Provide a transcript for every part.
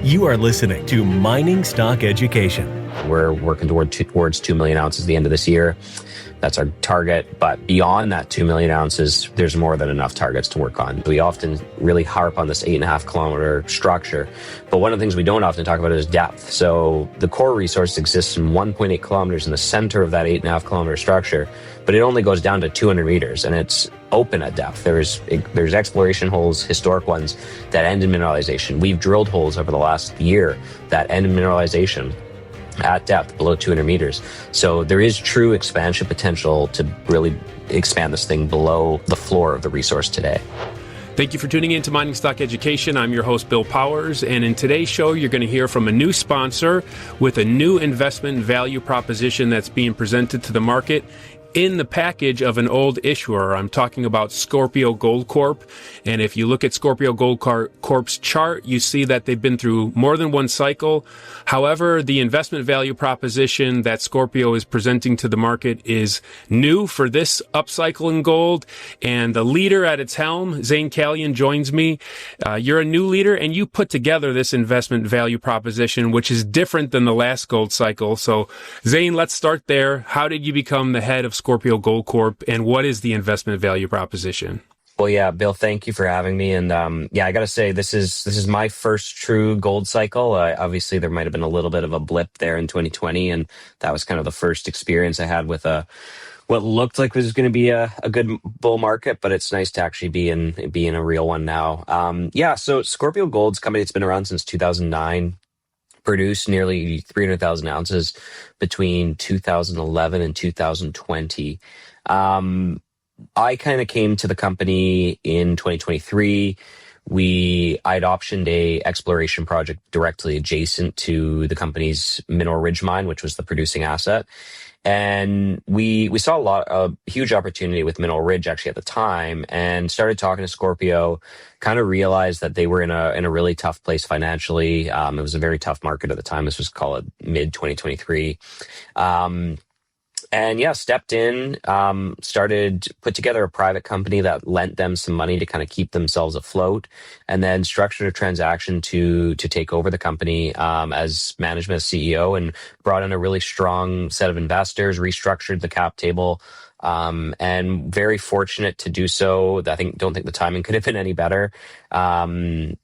You are listening to Mining Stock Education. We're working towards 2 million ounces at the end of this year. That's our target. But beyond that 2 million ounces, there's more than enough targets to work on. We often really harp on this 8.5 kilometer structure. But one of the things we don't often talk about is depth. So the core resource exists in 1.8 kilometers in the center of that 8.5 kilometer structure, but it only goes down to 200 meters and it's open at depth. There's exploration holes, historic ones, that end in mineralization. We've drilled holes over the last year that end in mineralization at depth below 200 meters. So there is true expansion potential to really expand this thing below the floor of the resource today. Thank you for tuning in to Mining Stock Education. I'm your host, Bill Powers, and in today's show, you're going to hear from a new sponsor with a new investment value proposition that's being presented to the market in the package of an old issuer. I'm talking about Scorpio Gold Corp. And if you look at Scorpio Gold Corp's chart, you see that they've been through more than one cycle. However, the investment value proposition that Scorpio is presenting to the market is new for this upcycle in gold. And the leader at its helm, Zayn Kalyan, joins me. You're a new leader and you put together this investment value proposition, which is different than the last gold cycle. So Zayn, let's start there. How did you become the head of Scorpio Gold Corp, and what is the investment value proposition? Well, yeah, Bill, thank you for having me. And I got to say, this is my first true gold cycle. Obviously, there might have been a little bit of a blip there in 2020, and that was kind of the first experience I had with what looked like was going to be a good bull market, but it's nice to actually be in a real one now. So Scorpio Gold's company, it's been around since 2009. Produced nearly 300,000 ounces between 2011 and 2020. I kind of came to the company in 2023. I'd optioned a exploration project directly adjacent to the company's Mineral Ridge mine, which was the producing asset. And we saw a huge opportunity with Mineral Ridge actually at the time, and started talking to Scorpio, kind of realized that they were in a really tough place financially. It was a very tough market at the time. This was called mid 2023. Stepped in, put together a private company that lent them some money to kind of keep themselves afloat, and then structured a transaction to take over the company as management, as CEO, and brought in a really strong set of investors, restructured the cap table, and very fortunate to do so. Don't think the timing could have been any better. And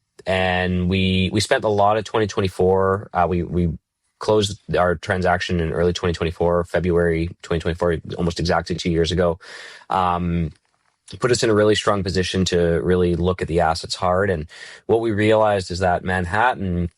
we spent a lot of 2024. We closed our transaction in early 2024, February 2024, almost exactly 2 years ago. Put us in a really strong position to really look at the assets hard. And what we realized is that Manhattan,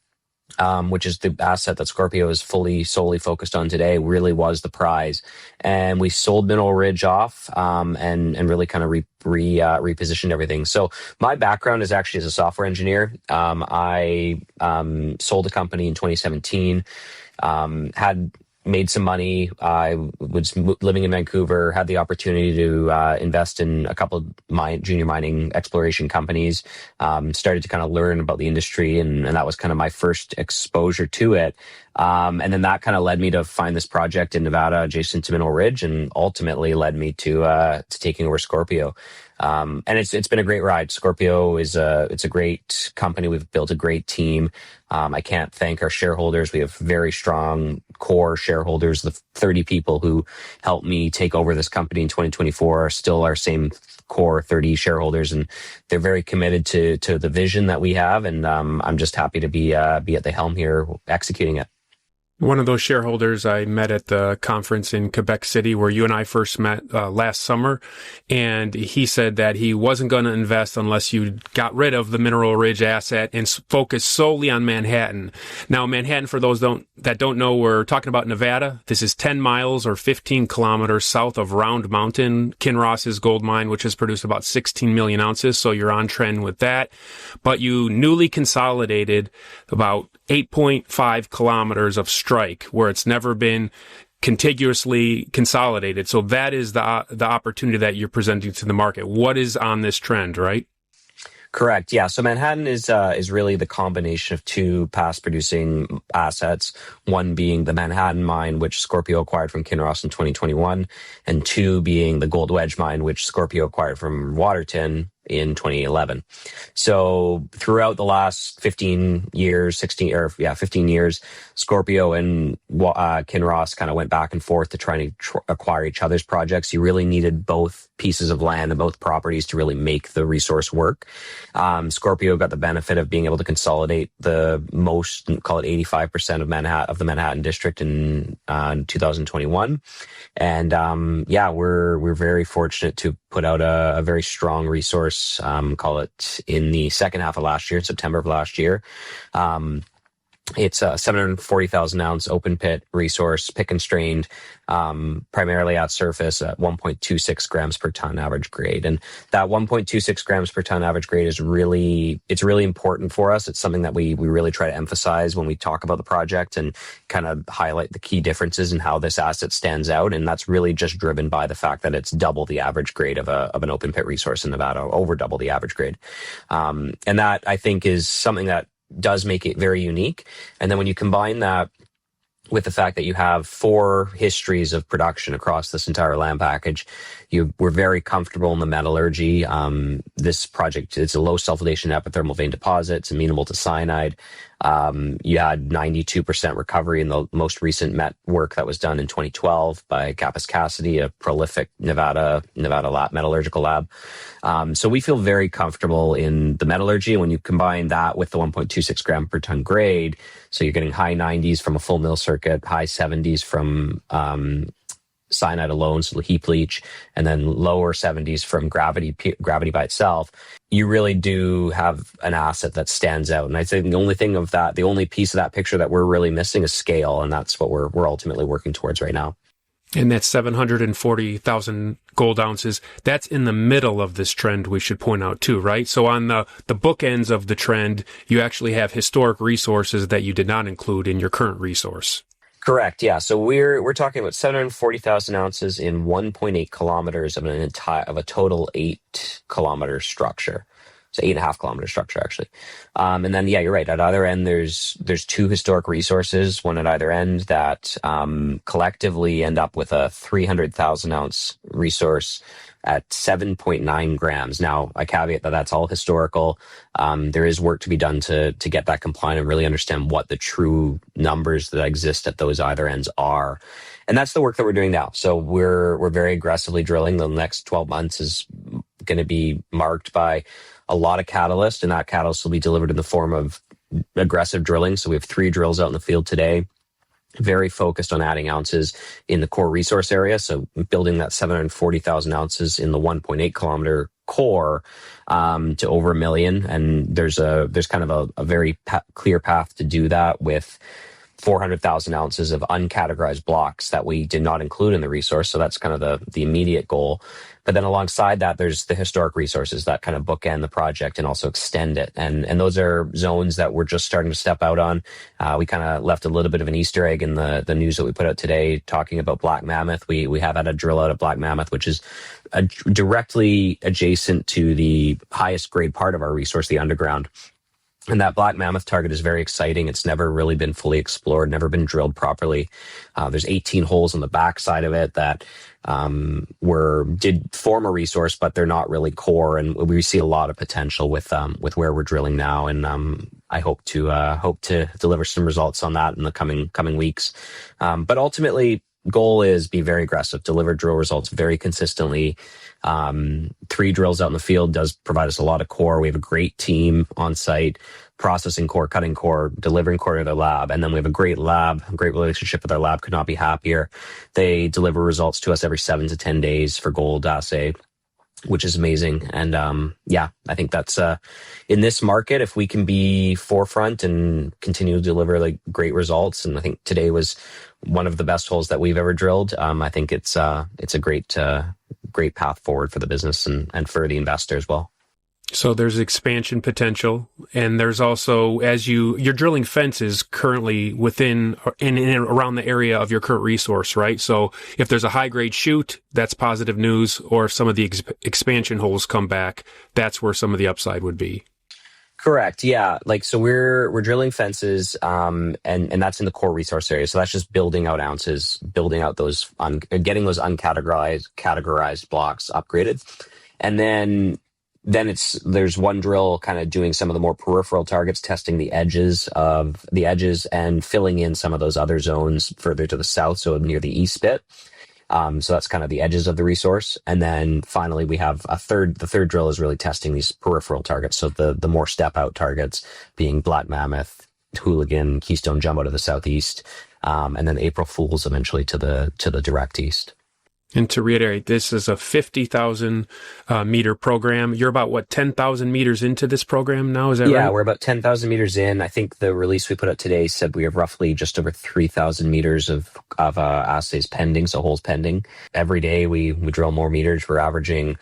which is the asset that Scorpio is solely focused on today, really was the prize. And we sold Mineral Ridge off and really kind of repositioned everything. So my background is actually as a software engineer. I sold a company in 2017, had made some money. I was living in Vancouver, had the opportunity to invest in a couple of junior mining exploration companies, started to kind of learn about the industry, and that was kind of my first exposure to it. And then that kind of led me to find this project in Nevada adjacent to Mineral Ridge, and ultimately led me to taking over Scorpio. And it's been a great ride. Scorpio it's a great company. We've built a great team. I can't thank our shareholders. We have very strong core shareholders. The 30 people who helped me take over this company in 2024 are still our same core 30 shareholders, and they're very committed to the vision that we have. And I'm just happy to be at the helm here executing it. One of those shareholders I met at the conference in Quebec City where you and I first met last summer, and he said that he wasn't going to invest unless you got rid of the Mineral Ridge asset and focus solely on Manhattan. Now, Manhattan, for those that don't know, we're talking about Nevada. This is 10 miles or 15 kilometers south of Round Mountain, Kinross's gold mine, which has produced about 16 million ounces, so you're on trend with that. But you newly consolidated about 8.5 kilometers of strike where it's never been contiguously consolidated. So that is the opportunity that you're presenting to the market. What is on this trend, right? Correct. Yeah. So Manhattan is really the combination of two past producing assets, one being the Manhattan mine, which Scorpio acquired from Kinross in 2021, and two being the Gold Wedge mine, which Scorpio acquired from Waterton in 2011. So throughout the last 15 years, 15 years, Scorpio and Kinross kind of went back and forth to try to acquire each other's projects. You really needed both pieces of land and both properties to really make the resource work. Scorpio got the benefit of being able to consolidate the most, call it 85% of the Manhattan district in 2021. And we're very fortunate to put out a very strong resource, call it in the second half of last year, September of last year. It's a 740,000 ounce open pit resource, pick and strained, primarily at surface at 1.26 grams per ton average grade. And that 1.26 grams per ton average grade is really important for us. It's something that we really try to emphasize when we talk about the project and kind of highlight the key differences in how this asset stands out. And that's really just driven by the fact that it's double the average grade of an open pit resource in Nevada, over double the average grade. And that, I think, is something that does make it very unique. And then when you combine that with the fact that you have 4 histories of production across this entire land package, we're very comfortable in the metallurgy. This project, it's a low sulfidation epithermal vein deposit. It's amenable to cyanide. You had 92% recovery in the most recent met work that was done in 2012 by Kappas Cassidy, a prolific Nevada metallurgical lab. So we feel very comfortable in the metallurgy. And when you combine that with the 1.26 gram per ton grade, so you're getting high 90s from a full mill circuit, high 70s from cyanide alone, so heap leach, and then lower 70s from gravity by itself, you really do have an asset that stands out. And I think the only piece of that picture that we're really missing is scale, and that's what we're ultimately working towards right now. And that's 740,000 gold ounces. That's in the middle of this trend, we should point out too, right? So on the bookends of the trend, you actually have historic resources that you did not include in your current resource. Correct. Yeah. So we're talking about 740,000 ounces in 1.8 kilometers of a total 8 kilometer structure. So 8.5 kilometer structure, actually. And then, yeah, you're right. At either end, there's 2 historic resources, one at either end, that collectively end up with a 300,000 ounce resource at 7.9 grams. Now, I caveat that that's all historical. There is work to be done to get that compliant and really understand what the true numbers that exist at those either ends are. And that's the work that we're doing now. So we're very aggressively drilling. The next 12 months is going to be marked by a lot of catalyst, and that catalyst will be delivered in the form of aggressive drilling. So we have 3 drills out in the field today, very focused on adding ounces in the core resource area. So building that 740,000 ounces in the 1.8 kilometer core to over 1 million. And there's kind of a very clear path to do that with 400,000 ounces of uncategorized blocks that we did not include in the resource. So that's kind of the immediate goal. But then alongside that, there's the historic resources that kind of bookend the project and also extend it. And those are zones that we're just starting to step out on. We kind of left a little bit of an Easter egg in the news that we put out today talking about Black Mammoth. We have had a drill out at Black Mammoth, which is directly adjacent to the highest grade part of our resource, the underground. And that Black Mammoth target is very exciting. It's never really been fully explored, never been drilled properly. There's 18 holes on the backside of it that did form a resource, but they're not really core. And we see a lot of potential with where we're drilling now. And I hope to deliver some results on that in the coming weeks. But ultimately, goal is be very aggressive, deliver drill results very consistently. 3 drills out in the field does provide us a lot of core. We have a great team on site, processing core, cutting core, delivering core to their lab. And then we have a great relationship with our lab. Could not be happier. They deliver results to us every 7 to 10 days for gold assay, which is amazing. And I think that's in this market, if we can be forefront and continue to deliver like great results. And I think today was one of the best holes that we've ever drilled. I think it's a great path forward for the business and for the investor as well. So there's expansion potential, and there's also, as you're drilling fences currently within and around the area of your current resource, right? So if there's a high grade shoot, that's positive news, or if some of the expansion holes come back, that's where some of the upside would be. Correct. Yeah. So we're drilling fences, and that's in the core resource area. So that's just building out ounces, building out those, getting those categorized blocks upgraded. And then there's one drill kind of doing some of the more peripheral targets, testing the edges and filling in some of those other zones further to the south, so near the east bit. So that's kind of the edges of the resource. And then finally we have the third drill is really testing these peripheral targets. So the more step out targets being Black Mammoth, Hooligan, Keystone Jumbo to the southeast, and then April Fools eventually to the direct east. And to reiterate, this is a 50,000 meter program. You're about, 10,000 meters into this program now? Is that right? Yeah, we're about 10,000 meters in. I think the release we put out today said we have roughly just over 3,000 meters of assays pending, so holes pending. Every day we drill more meters. We're averaging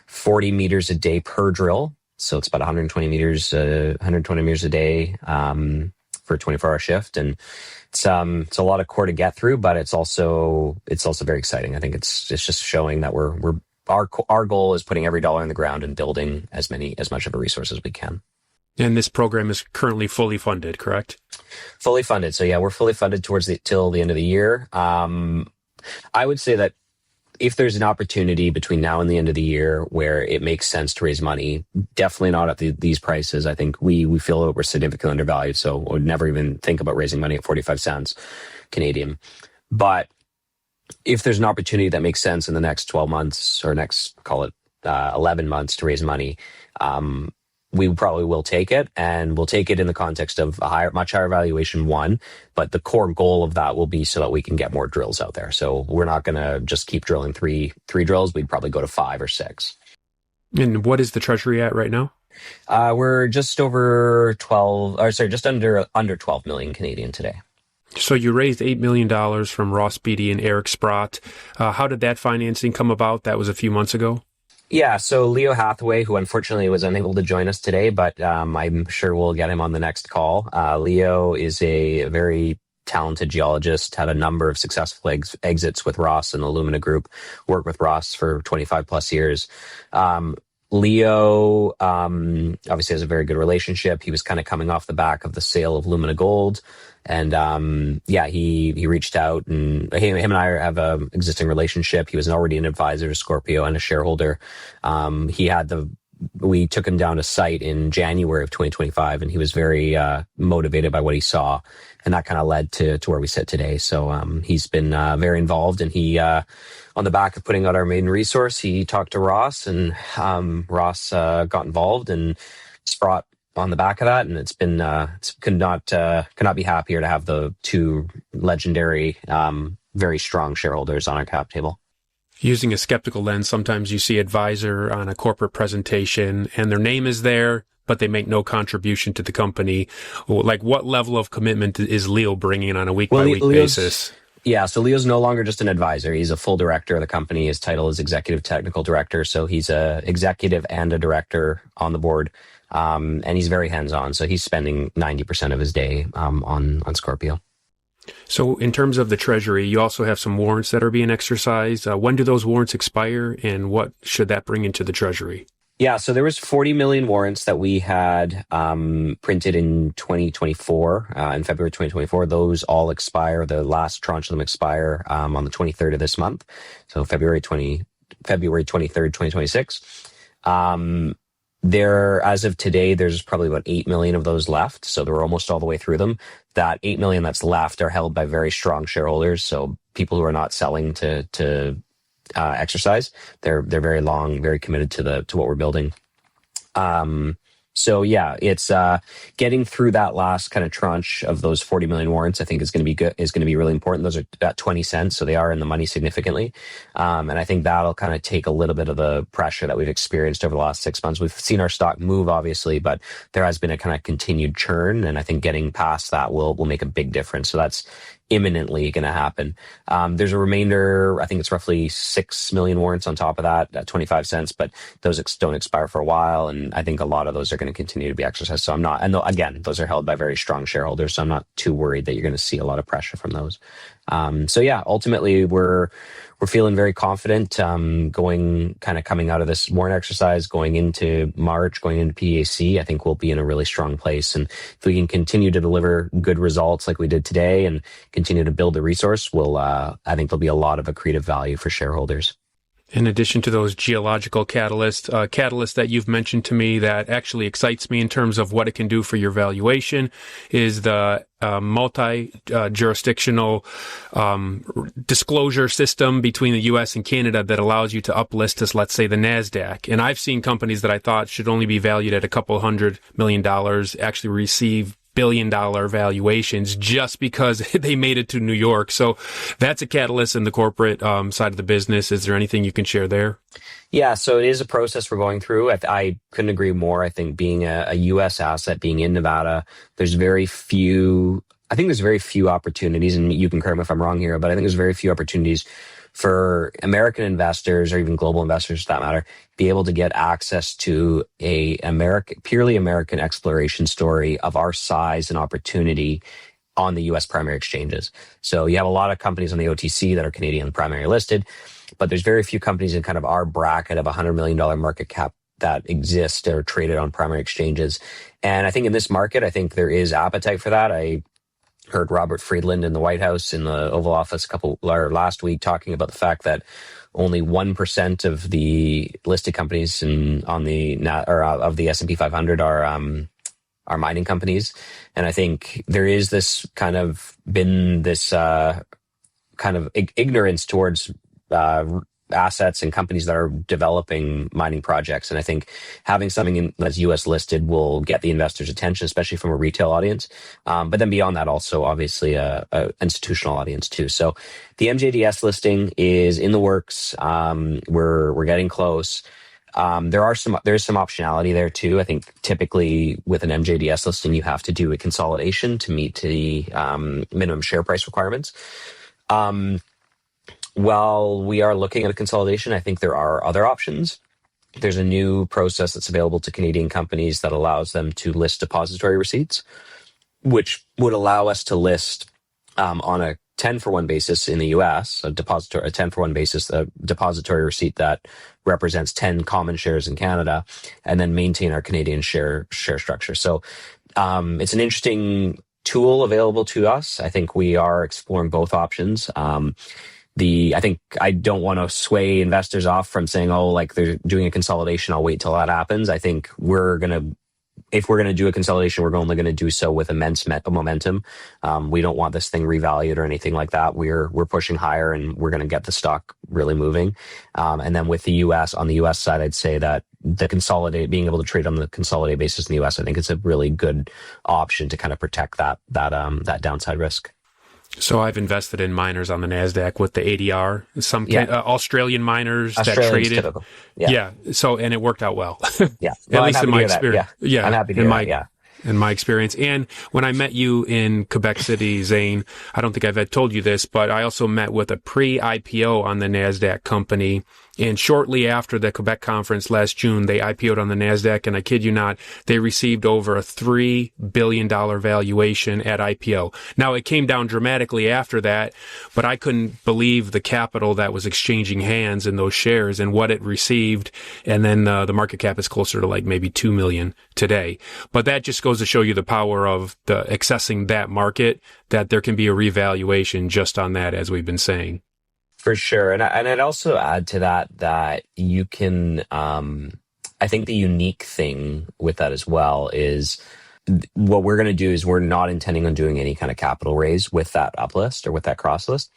40 meters a day per drill. So it's about 120 meters a day for a 24-hour shift. And it's a lot of core to get through, but it's also very exciting. I think it's just showing that our goal is putting every dollar in the ground and building as much of a resource as we can. And this program is currently fully funded, correct? Fully funded. So yeah, we're fully funded till the end of the year. I would say that if there's an opportunity between now and the end of the year where it makes sense to raise money, definitely not at these prices. I think we feel that we're significantly undervalued, so would never even think about raising money at 45 cents Canadian. But if there's an opportunity that makes sense in the next 12 months or call it 11 months to raise money, we probably will take it, and we'll take it in the context of much higher valuation, one, but the core goal of that will be so that we can get more drills out there. So we're not going to just keep drilling three drills. We'd probably go to 5 or 6. And what is the treasury at right now? We're just over just under 12 million Canadian today. So you raised $8 million from Ross Beatty and Eric Sprott. How did that financing come about? That was a few months ago. Yeah, so Leo Hathaway, who unfortunately was unable to join us today, but I'm sure we'll get him on the next call. Leo is a very talented geologist, had a number of successful exits with Ross and the Lumina Group, worked with Ross for 25 plus years. Leo obviously has a very good relationship. He was kind of coming off the back of the sale of Lumina Gold. And he reached out, and him and I have a existing relationship. He was already an advisor to Scorpio and a shareholder. We took him down to site in January of 2025, and he was very motivated by what he saw, and that kind of led to where we sit today. So he's been very involved, and he on the back of putting out our maiden resource, he talked to Ross, and Ross got involved, and Sprott on the back of that, and it's been could not be happier to have the two legendary, very strong shareholders on our cap table. Using a skeptical lens, sometimes you see advisor on a corporate presentation and their name is there, but they make no contribution to the company. Like, what level of commitment is Leo bringing on a week-by-week basis? Yeah, so Leo's no longer just an advisor. He's a full director of the company. His title is Executive Technical Director, so he's a executive and a director on the board. And he's very hands-on, so he's spending 90% of his day on Scorpio. So in terms of the treasury, you also have some warrants that are being exercised. When do those warrants expire, and what should that bring into the treasury? Yeah, so there was 40 million warrants that we had printed in 2024, in February 2024. Those all expire. The last tranche of them expire on the 23rd of this month, so February 23rd, 2026. As of today, there's probably about 8 million of those left. So they're almost all the way through them. That 8 million that's left are held by very strong shareholders. So people who are not selling to exercise, they're very long, very committed to what we're building. So yeah, it's getting through that last kind of tranche of those 40 million warrants, I think is going to be good, is going to be really important. Those are at 20 cents, so they are in the money significantly. And I think that'll kind of take a little bit of the pressure that we've experienced over the last 6 months. We've seen our stock move, obviously, but there has been a kind of continued churn, and I think getting past that will make a big difference. So that's imminently going to happen. There's a remainder, I think it's roughly 6 million warrants on top of that at 25 cents, but those don't expire for a while. And I think a lot of those are going to continue to be exercised. So I'm not, and again, those are held by very strong shareholders. So I'm not too worried that you're going to see a lot of pressure from those. So yeah, ultimately we're feeling very confident, coming out of this warrant exercise, going into March, going into PAC. I think we'll be in a really strong place. And if we can continue to deliver good results like we did today and continue to build the resource, I think there'll be a lot of accretive value for shareholders. In addition to those geological catalysts that you've mentioned to me that actually excites me in terms of what it can do for your valuation is the multi-jurisdictional disclosure system between the U.S. and Canada that allows you to uplist as, let's say, the NASDAQ. And I've seen companies that I thought should only be valued at a couple $100 million actually receive billion-dollar valuations just because they made it to New York. So that's a catalyst in the corporate side of the business. Is there anything you can share there? Yeah, so it is a process we're going through. I couldn't agree more. I think being a U.S. asset, being in Nevada, there's very few opportunities, and you can correct me if I'm wrong here, but I think there's very few opportunities for American investors or even global investors for that matter, be able to get access to a purely American exploration story of our size and opportunity on the U.S. primary exchanges. So you have a lot of companies on the OTC that are Canadian primary listed, but there's very few companies in kind of our bracket of $100 million market cap that exist or traded on primary exchanges. And I think in this market, I think there is appetite for that. I heard Robert Friedland in the White House in the Oval Office last week talking about the fact that only 1% of the listed companies of the S&P 500 are mining companies. And I think there is this kind of ignorance towards assets and companies that are developing mining projects. And I think having something that's US listed will get the investors' attention, especially from a retail audience. But then beyond that, also obviously a institutional audience too. So the MJDS listing is in the works. We're getting close. There's some optionality there too. I think typically with an MJDS listing, you have to do a consolidation to meet the minimum share price requirements. While we are looking at a consolidation, I think there are other options. There's a new process that's available to Canadian companies that allows them to list depository receipts, which would allow us to list on a 10-for-1 basis in the US, a 10-for-1 basis, a depository receipt that represents 10 common shares in Canada, and then maintain our Canadian share structure. So it's an interesting tool available to us. I think we are exploring both options. I think I don't want to sway investors off from saying, oh, like they're doing a consolidation, I'll wait till that happens. I think if we're going to do a consolidation, we're only going to do so with immense momentum. We don't want this thing revalued or anything like that. We're pushing higher and we're going to get the stock really moving. And then with the US, on the US side, I'd say that being able to trade on the consolidated basis in the US, I think it's a really good option to kind of protect that downside risk. So I've invested in miners on the NASDAQ with the ADR, some Australian miners that traded. Typical. Yeah. So, and it worked out well. Yeah. At least in my experience. Yeah. I'm happy to hear that. Yeah. In my experience. And when I met you in Quebec City, Zayn, I don't think I've told you this, but I also met with a pre-IPO on the NASDAQ company. And shortly after the Quebec conference last June, they IPO'd on the NASDAQ. And I kid you not, they received over a $3 billion valuation at IPO. Now, it came down dramatically after that, but I couldn't believe the capital that was exchanging hands in those shares and what it received. And then the market cap is closer to like maybe 2 million today. But that just goes to show you the power of accessing that market, that there can be a revaluation just on that, as we've been saying. For sure. And I'd also add to that you can, I think the unique thing with that as well is what we're going to do is we're not intending on doing any kind of capital raise with that uplist or with that cross list.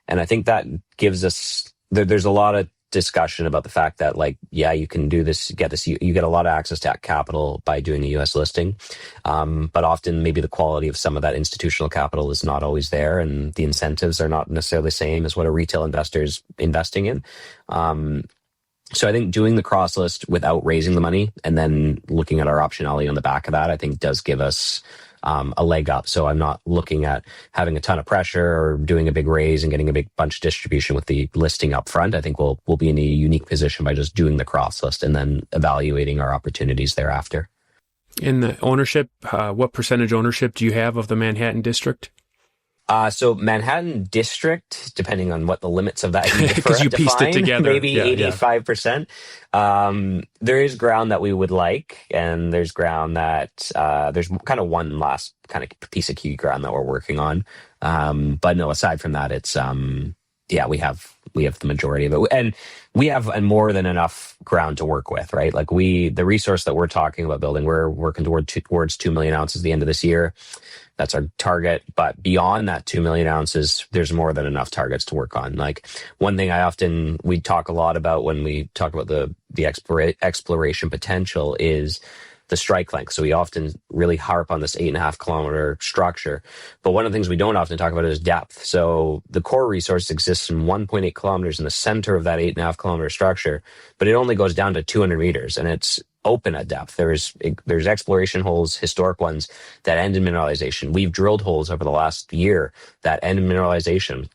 And I think that gives us, there's a lot of discussion about the fact that you can do this, you get a lot of access to capital by doing a US listing. But often maybe the quality of some of that institutional capital is not always there, and the incentives are not necessarily the same as what a retail investor is investing in. So I think doing the cross list without raising the money and then looking at our optionality on the back of that, I think does give us a leg up. So I'm not looking at having a ton of pressure or doing a big raise and getting a big bunch of distribution with the listing up front. I think we'll be in a unique position by just doing the cross list and then evaluating our opportunities thereafter. In the ownership, what percentage ownership do you have of the Manhattan district? So Manhattan district, depending on what the limits of that because you pieced it together, maybe 85%. There is ground that we would like, and there's ground that there's kind of one last kind of piece of key ground that we're working on. But no, aside from that, it's yeah, we have the majority of it, and we have more than enough ground to work with, right? Like the resource that we're talking about building, we're working towards 2 million ounces at the end of this year. That's our target. But beyond that 2 million ounces, there's more than enough targets to work on. Like one thing we talk a lot about when we talk about the exploration potential is the strike length. So we often really harp on this 8.5 kilometer structure. But one of the things we don't often talk about is depth. So the core resource exists in 1.8 kilometers in the center of that 8.5 kilometer structure, but it only goes down to 200 meters, and it's open at depth. There's exploration holes, historic ones, that end in mineralization. We've drilled holes over the last year that end in mineralization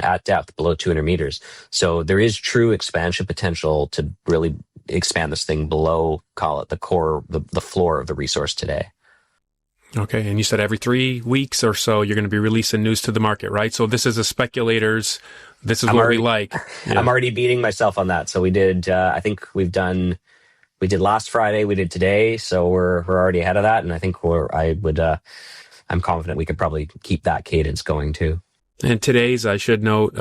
at depth below 200 meters. So there is true expansion potential to really expand this thing below, call it the core, the floor of the resource today. Okay, and you said every 3 weeks or so you're going to be releasing news to the market, right? So this is a speculator's, this is what we like. Yeah. I'm already beating myself on that. So we did, I think we did last Friday, we did today, so we're already ahead of that, and I think I'm confident we could probably keep that cadence going too. And today's, I should note,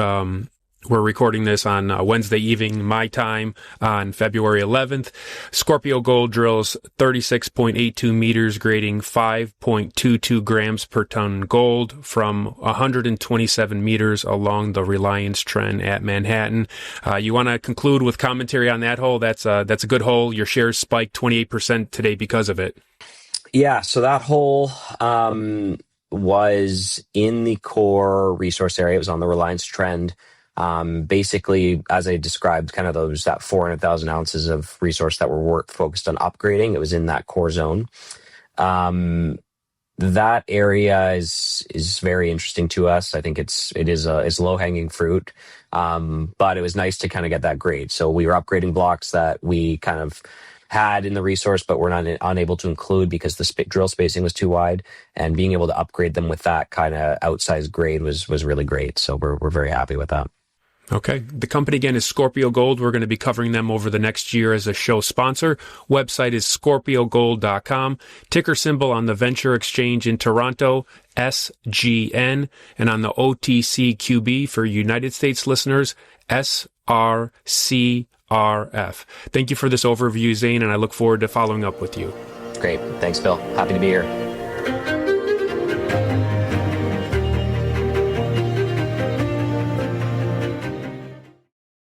we're recording this on Wednesday evening, my time, on February 11th. Scorpio Gold drills 36.82 meters, grading 5.22 grams per ton gold from 127 meters along the Reliance Trend at Manhattan. You want to conclude with commentary on that hole? That's a good hole. Your shares spiked 28% today because of it. Yeah, so that hole was in the core resource area. It was on the Reliance Trend. Basically, as I described, kind of that 400,000 ounces of resource that were focused on upgrading. It was in that core zone. That area is very interesting to us. I think it's low hanging fruit. But it was nice to kind of get that grade. So we were upgrading blocks that we kind of had in the resource, but we're not unable to include because the drill spacing was too wide, and being able to upgrade them with that kind of outsized grade was really great. So we're very happy with that. Okay. The company again is Scorpio Gold. We're going to be covering them over the next year as a show sponsor. Website is ScorpioGold.com. Ticker symbol on the Venture Exchange in Toronto, SGN, and on the OTCQB for United States listeners, SRCRF. Thank you for this overview, Zayn, and I look forward to following up with you. Great. Thanks, Bill. Happy to be here.